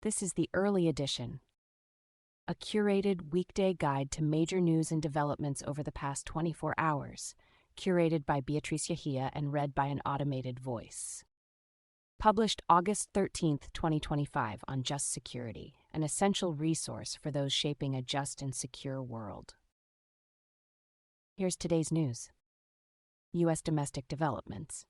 This is the early edition, a curated weekday guide to major news and developments over the past 24 hours, curated by Beatrice Yahia and read by an automated voice. Published August 13, 2025 on Just Security, an essential resource for those shaping a just and secure world. Here's today's news. U.S. domestic developments.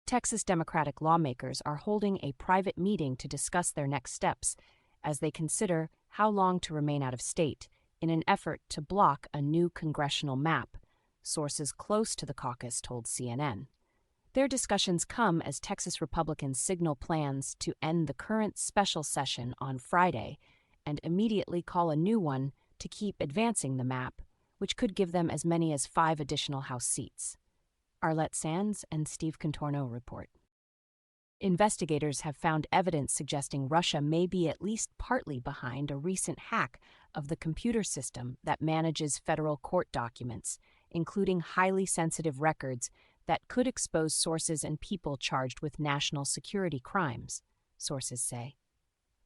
Texas Democratic lawmakers are holding a private meeting to discuss their next steps as they consider how long to remain out of state in an effort to block a new congressional map, sources close to the caucus told CNN. Their discussions come as Texas Republicans signal plans to end the current special session on Friday and immediately call a new one to keep advancing the map, which could give them as many as 5 additional House seats. Arlette Sands and Steve Contorno report. Investigators have found evidence suggesting Russia may be at least partly behind a recent hack of the computer system that manages federal court documents, including highly sensitive records that could expose sources and people charged with national security crimes, sources say.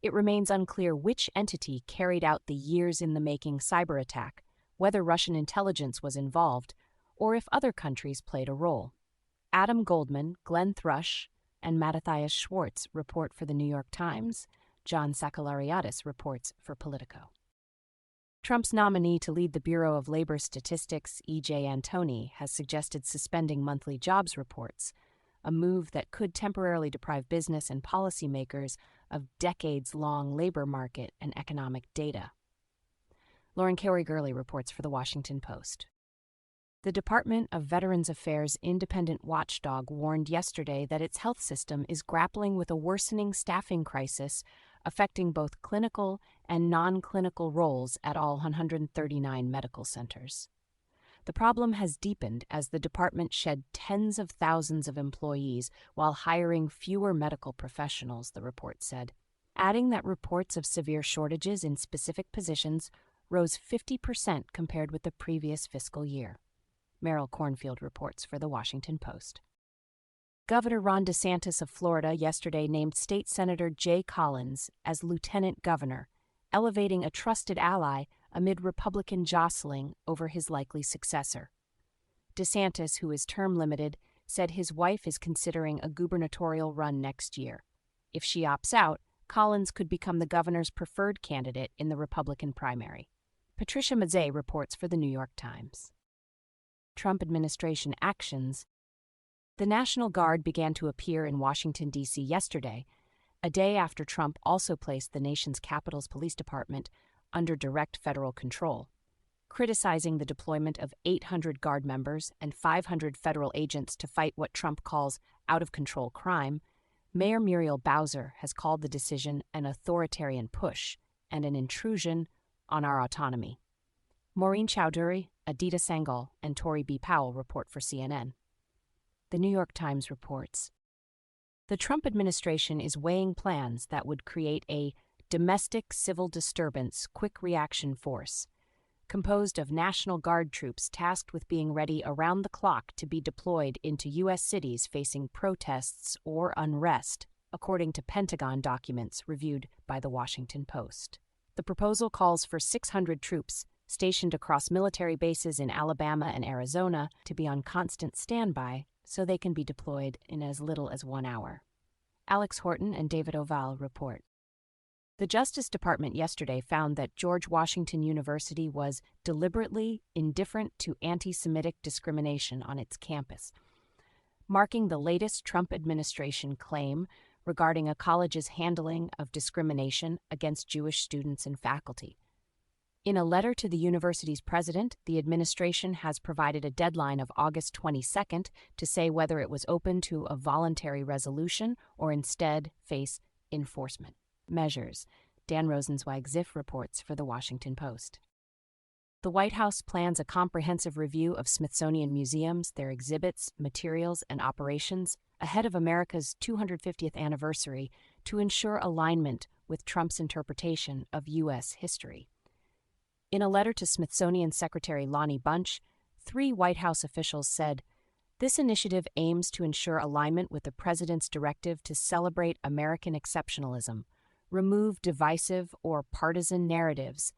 It remains unclear which entity carried out the years-in-the-making cyber attack, whether Russian intelligence was involved, or if other countries played a role. Adam Goldman, Glenn Thrush, and Mattathias Schwartz report for The New York Times. John Sakellariadis reports for Politico. Trump's nominee to lead the Bureau of Labor Statistics, E.J. Antoni, has suggested suspending monthly jobs reports, a move that could temporarily deprive business and policymakers of decades-long labor market and economic data. Lauren Carey-Gurley reports for The Washington Post. The Department of Veterans Affairs independent watchdog warned yesterday that its health system is grappling with a worsening staffing crisis affecting both clinical and non-clinical roles at all 139 medical centers. The problem has deepened as the department shed tens of thousands of employees while hiring fewer medical professionals, the report said, adding that reports of severe shortages in specific positions rose 50% compared with the previous fiscal year. Merrill Cornfield reports for The Washington Post. Governor Ron DeSantis of Florida yesterday named State Senator Jay Collins as lieutenant governor, elevating a trusted ally amid Republican jostling over his likely successor. DeSantis, who is term-limited, said his wife is considering a gubernatorial run next year. If she opts out, Collins could become the governor's preferred candidate in the Republican primary. Patricia Mazzei reports for The New York Times. Trump administration actions. The National Guard began to appear in Washington, D.C. yesterday, a day after Trump also placed the nation's Capitol's police department under direct federal control. Criticizing the deployment of 800 Guard members and 500 federal agents to fight what Trump calls out-of-control crime, Mayor Muriel Bowser has called the decision an authoritarian push and an intrusion on our autonomy. Maureen Chowdhury, Aditya Sangal, and Tori B. Powell report for CNN. The New York Times reports. The Trump administration is weighing plans that would create a domestic civil disturbance quick reaction force, composed of National Guard troops tasked with being ready around the clock to be deployed into U.S. cities facing protests or unrest, according to Pentagon documents reviewed by The Washington Post. The proposal calls for 600 troops stationed across military bases in Alabama and Arizona to be on constant standby so they can be deployed in as little as 1 hour. Alex Horton and David Oval report. The Justice Department yesterday found that George Washington University was deliberately indifferent to anti-Semitic discrimination on its campus, marking the latest Trump administration claim regarding a college's handling of discrimination against Jewish students and faculty. In a letter to the university's president, the administration has provided a deadline of August 22nd to say whether it was open to a voluntary resolution or instead face enforcement measures. Dan Rosenzweig-Ziff reports for The Washington Post. The White House plans a comprehensive review of Smithsonian museums, their exhibits, materials, and operations ahead of America's 250th anniversary to ensure alignment with Trump's interpretation of U.S. history. In a letter to Smithsonian Secretary Lonnie Bunch, 3 White House officials said, "This initiative aims to ensure alignment with the President's directive to celebrate American exceptionalism, remove divisive or partisan narratives,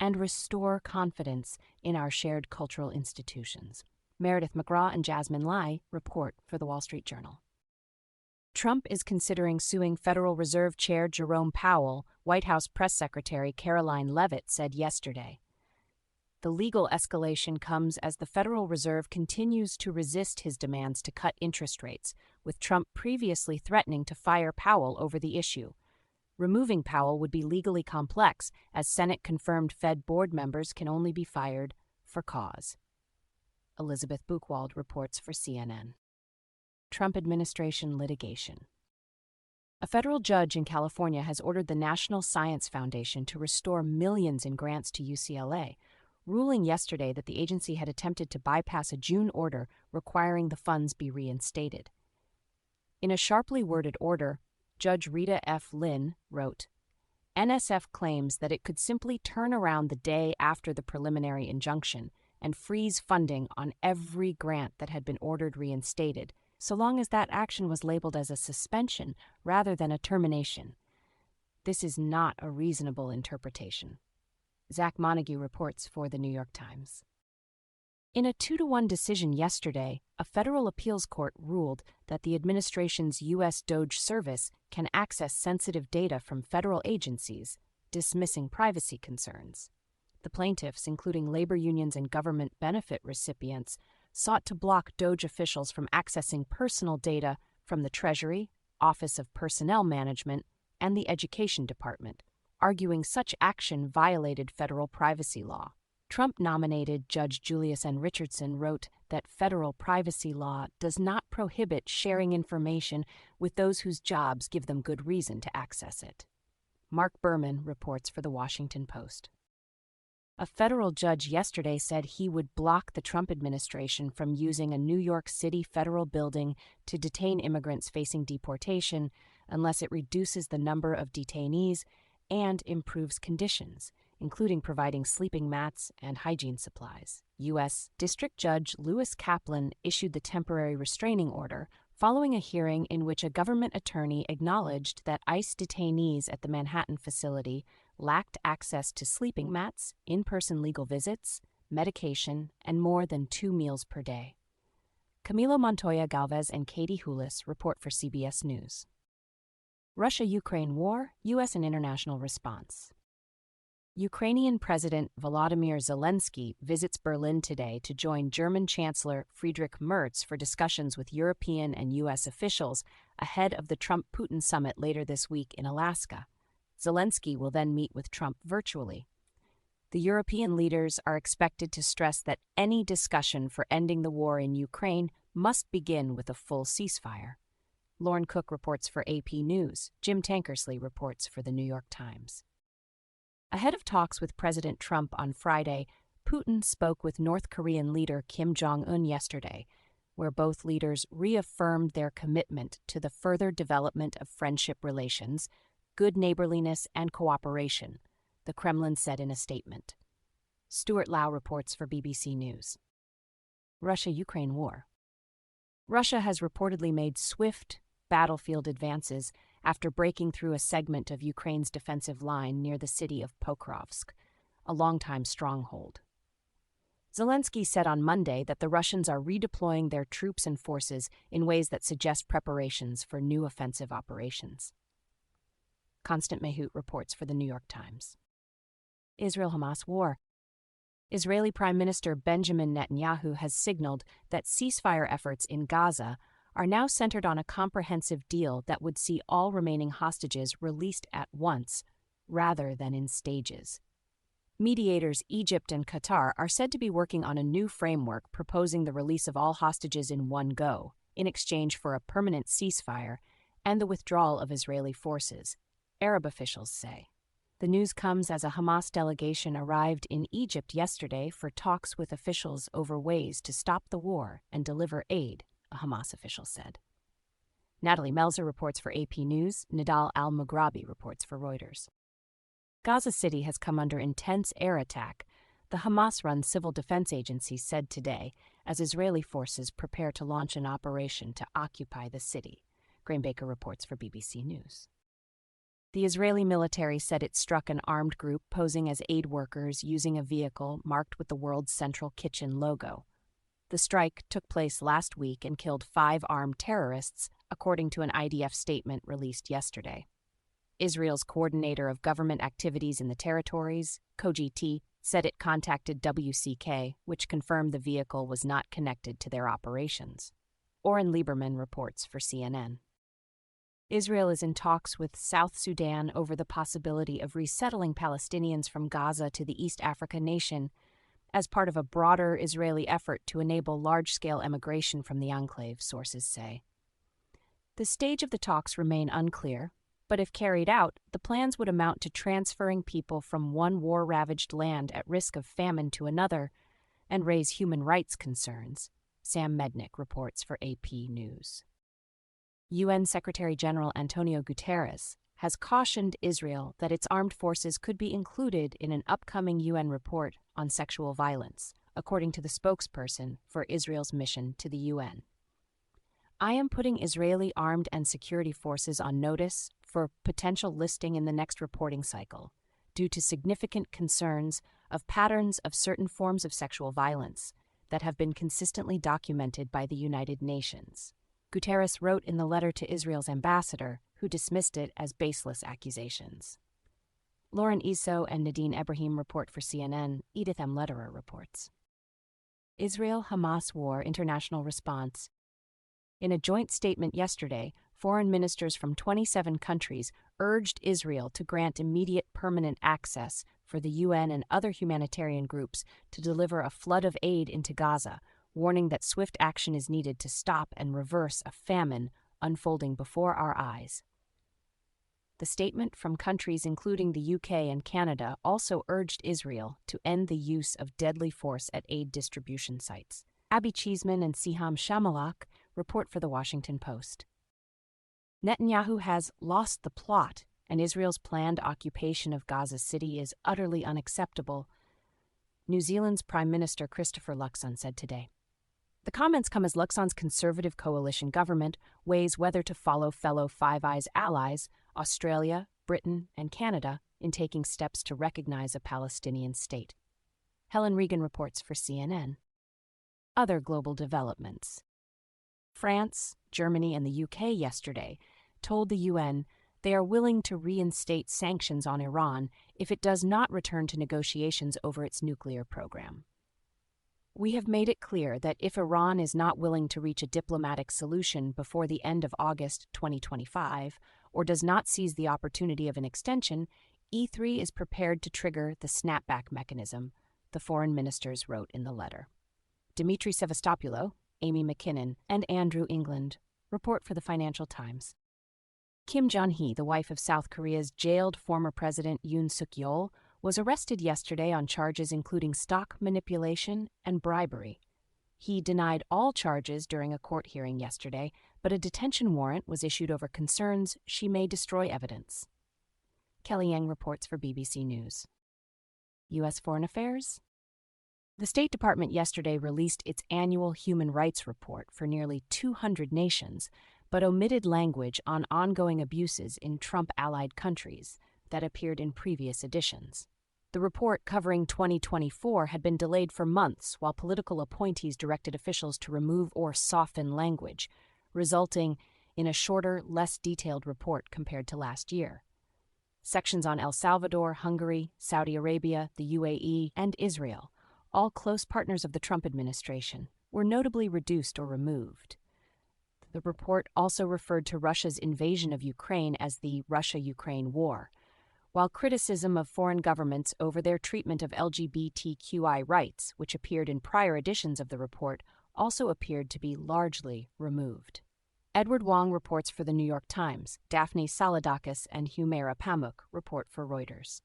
and restore confidence in our shared cultural institutions. Meredith McGraw and Jasmine Lai report for The Wall Street Journal. Trump is considering suing Federal Reserve Chair Jerome Powell, White House Press Secretary Caroline Leavitt said yesterday. The legal escalation comes as the Federal Reserve continues to resist his demands to cut interest rates, with Trump previously threatening to fire Powell over the issue. Removing Powell would be legally complex, as Senate-confirmed Fed board members can only be fired for cause. Elizabeth Buchwald reports for CNN. Trump administration litigation. A federal judge in California has ordered the National Science Foundation to restore millions in grants to UCLA, ruling yesterday that the agency had attempted to bypass a June order requiring the funds be reinstated. In a sharply worded order, Judge Rita F. Lynn wrote, NSF claims that it could simply turn around the day after the preliminary injunction and freeze funding on every grant that had been ordered reinstated, so long as that action was labeled as a suspension rather than a termination. This is not a reasonable interpretation. Zach Montague reports for The New York Times. In a 2-1 decision yesterday, a federal appeals court ruled that the administration's U.S. DOJ service can access sensitive data from federal agencies, dismissing privacy concerns. The plaintiffs, including labor unions and government benefit recipients, sought to block DOJ officials from accessing personal data from the Treasury, Office of Personnel Management, and the Education Department, arguing such action violated federal privacy law. Trump-nominated Judge Julius N. Richardson wrote that federal privacy law does not prohibit sharing information with those whose jobs give them good reason to access it. Mark Berman reports for The Washington Post. A federal judge yesterday said he would block the Trump administration from using a New York City federal building to detain immigrants facing deportation unless it reduces the number of detainees and improves conditions, including providing sleeping mats and hygiene supplies. U.S. District Judge Lewis Kaplan issued the temporary restraining order following a hearing in which a government attorney acknowledged that ICE detainees at the Manhattan facility lacked access to sleeping mats, in-person legal visits, medication, and more than 2 meals per day. Camilo Montoya Galvez and Katie Hulis report for CBS News. Russia-Ukraine war, U.S. and international response. Ukrainian President Volodymyr Zelensky visits Berlin today to join German Chancellor Friedrich Merz for discussions with European and U.S. officials ahead of the Trump-Putin summit later this week in Alaska. Zelensky will then meet with Trump virtually. The European leaders are expected to stress that any discussion for ending the war in Ukraine must begin with a full ceasefire. Lauren Cook reports for AP News. Jim Tankersley reports for The New York Times. Ahead of talks with President Trump on Friday, Putin spoke with North Korean leader Kim Jong-un yesterday, where both leaders reaffirmed their commitment to the further development of friendship relations, good neighborliness, and cooperation, the Kremlin said in a statement. Stuart Lau reports for BBC News. Russia-Ukraine war. Russia has reportedly made swift battlefield advances after breaking through a segment of Ukraine's defensive line near the city of Pokrovsk, a longtime stronghold. Zelensky said on Monday that the Russians are redeploying their troops and forces in ways that suggest preparations for new offensive operations. Constant Mahut reports for The New York Times. Israel-Hamas war. Israeli Prime Minister Benjamin Netanyahu has signaled that ceasefire efforts in Gaza are now centered on a comprehensive deal that would see all remaining hostages released at once, rather than in stages. Mediators Egypt and Qatar are said to be working on a new framework proposing the release of all hostages in one go, in exchange for a permanent ceasefire and the withdrawal of Israeli forces, Arab officials say. The news comes as a Hamas delegation arrived in Egypt yesterday for talks with officials over ways to stop the war and deliver aid, a Hamas official said. Natalie Melzer reports for AP News. Nidal al-Mughrabi reports for Reuters. Gaza City has come under intense air attack, the Hamas-run civil defense agency said today, as Israeli forces prepare to launch an operation to occupy the city. Graham Baker reports for BBC News. The Israeli military said it struck an armed group posing as aid workers using a vehicle marked with the World Central Kitchen logo. The strike took place last week and killed 5 armed terrorists, according to an IDF statement released yesterday. Israel's coordinator of government activities in the territories, COGT, said it contacted WCK, which confirmed the vehicle was not connected to their operations. Oren Lieberman reports for CNN. Israel is in talks with South Sudan over the possibility of resettling Palestinians from Gaza to the East Africa nation as part of a broader Israeli effort to enable large-scale emigration from the enclave, sources say. The stage of the talks remain unclear, but if carried out, the plans would amount to transferring people from one war-ravaged land at risk of famine to another and raise human rights concerns, Sam Mednick reports for AP News. UN Secretary-General Antonio Guterres has cautioned Israel that its armed forces could be included in an upcoming UN report on sexual violence, according to the spokesperson for Israel's mission to the UN. I am putting Israeli armed and security forces on notice for potential listing in the next reporting cycle, due to significant concerns of patterns of certain forms of sexual violence that have been consistently documented by the United Nations. Guterres wrote in the letter to Israel's ambassador, who dismissed it as baseless accusations. Lauren Iso and Nadine Ebrahim report for CNN. Edith M. Lederer reports. Israel-Hamas war international response. In a joint statement yesterday, foreign ministers from 27 countries urged Israel to grant immediate permanent access for the UN and other humanitarian groups to deliver a flood of aid into Gaza, warning that swift action is needed to stop and reverse a famine unfolding before our eyes. The statement from countries including the UK and Canada also urged Israel to end the use of deadly force at aid distribution sites. Abby Cheeseman and Siham Shamalak report for The Washington Post. Netanyahu has lost the plot, and Israel's planned occupation of Gaza City is utterly unacceptable, New Zealand's Prime Minister Christopher Luxon said today. The comments come as Luxon's Conservative coalition government weighs whether to follow fellow Five Eyes allies, Australia, Britain, and Canada, in taking steps to recognize a Palestinian state. Helen Regan reports for CNN. Other global developments. France, Germany, and the UK yesterday told the UN they are willing to reinstate sanctions on Iran if it does not return to negotiations over its nuclear program. We have made it clear that if Iran is not willing to reach a diplomatic solution before the end of August 2025 or does not seize the opportunity of an extension, E3 is prepared to trigger the snapback mechanism, the foreign ministers wrote in the letter. Dimitri Sevastopoulos, Amy McKinnon, and Andrew England report for the Financial Times. Kim Jong-hee, the wife of South Korea's jailed former president Yoon Suk-yeol, was arrested yesterday on charges including stock manipulation and bribery. He denied all charges during a court hearing yesterday, but a detention warrant was issued over concerns she may destroy evidence. Kelly Yang reports for BBC News. U.S. Foreign Affairs. The State Department yesterday released its annual human rights report for nearly 200 nations, but omitted language on ongoing abuses in Trump-allied countries that appeared in previous editions. The report covering 2024 had been delayed for months while political appointees directed officials to remove or soften language, resulting in a shorter, less detailed report compared to last year. Sections on El Salvador, Hungary, Saudi Arabia, the UAE, and Israel, all close partners of the Trump administration, were notably reduced or removed. The report also referred to Russia's invasion of Ukraine as the Russia-Ukraine War, while criticism of foreign governments over their treatment of LGBTQI rights, which appeared in prior editions of the report, also appeared to be largely removed. Edward Wong reports for The New York Times. Daphne Saladakis and Humaira Pamuk report for Reuters.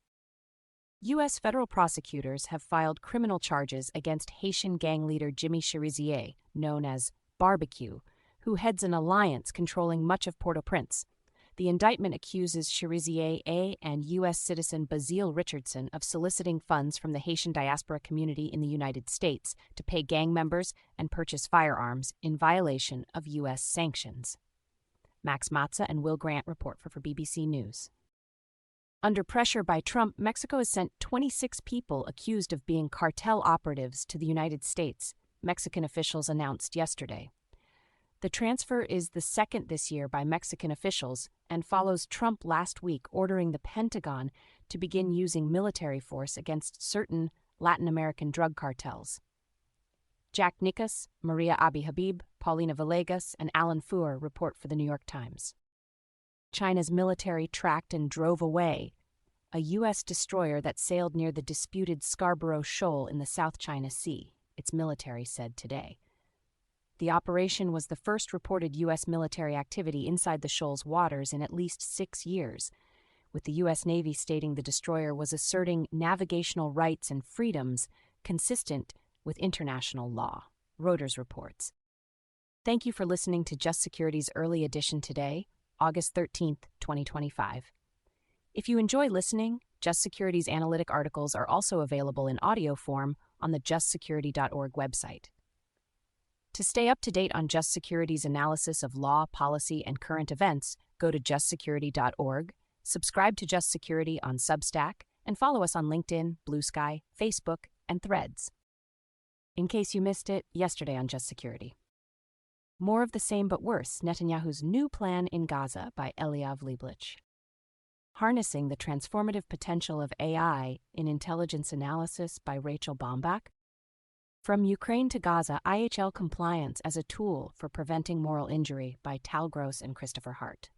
U.S. federal prosecutors have filed criminal charges against Haitian gang leader Jimmy Cherizier, known as Barbecue, who heads an alliance controlling much of Port-au-Prince. The indictment accuses Cherizier and U.S. citizen Bazile Richardson of soliciting funds from the Haitian diaspora community in the United States to pay gang members and purchase firearms in violation of U.S. sanctions. Max Matza and Will Grant report for BBC News. Under pressure by Trump, Mexico has sent 26 people accused of being cartel operatives to the United States, Mexican officials announced yesterday. The transfer is the second this year by Mexican officials and follows Trump last week ordering the Pentagon to begin using military force against certain Latin American drug cartels. Jack Nickas, Maria Abi Habib, Paulina Villegas, and Alan Fuhr report for the New York Times. China's military tracked and drove away a U.S. destroyer that sailed near the disputed Scarborough Shoal in the South China Sea, its military said today. The operation was the first reported U.S. military activity inside the shoal's waters in at least 6 years, with the U.S. Navy stating the destroyer was asserting navigational rights and freedoms consistent with international law, Reuters reports. Thank you for listening to Just Security's early edition today, August 13th, 2025. If you enjoy listening, Just Security's analytic articles are also available in audio form on the justsecurity.org website. To stay up to date on Just Security's analysis of law, policy, and current events, go to justsecurity.org, subscribe to Just Security on Substack, and follow us on LinkedIn, Blue Sky, Facebook, and Threads. In case you missed it, yesterday on Just Security. More of the same but worse, Netanyahu's new plan in Gaza by Eliav Leiblich. Harnessing the transformative potential of AI in intelligence analysis by Rachel Baumbach. From Ukraine to Gaza, IHL Compliance as a Tool for Preventing Moral Injury by Tal Gross and Christopher Hart.